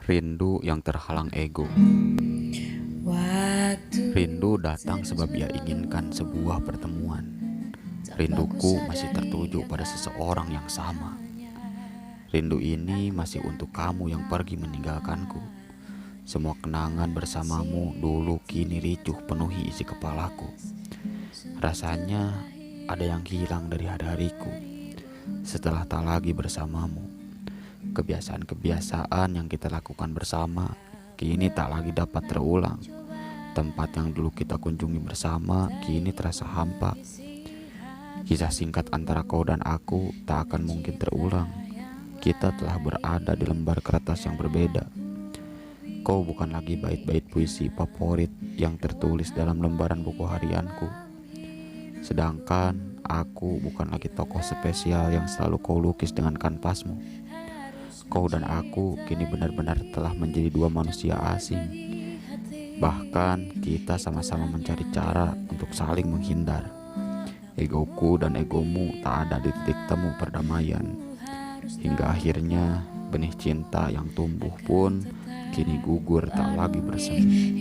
Rindu yang terhalang ego. Rindu datang sebab ia inginkan sebuah pertemuan. Rinduku masih tertuju pada seseorang yang sama. Rindu ini masih untuk kamu yang pergi meninggalkanku. Semua kenangan bersamamu dulu kini ricuh penuhi isi kepalaku. Rasanya ada yang hilang dari hari-hariku setelah tak lagi bersamamu. Kebiasaan-kebiasaan yang kita lakukan bersama kini tak lagi dapat terulang. Tempat yang dulu kita kunjungi bersama kini terasa hampa. Kisah singkat antara kau dan aku tak akan mungkin terulang. Kita telah berada di lembar kertas yang berbeda. Kau bukan lagi bait-bait puisi favorit yang tertulis dalam lembaran buku harianku. Sedangkan aku bukan lagi tokoh spesial yang selalu kau lukis dengan kanvasmu. Kau dan aku kini benar-benar telah menjadi dua manusia asing. Bahkan kita sama-sama mencari cara untuk saling menghindar. Egoku dan egomu tak ada di titik temu perdamaian. Hingga akhirnya benih cinta yang tumbuh pun kini gugur tak lagi bersemi.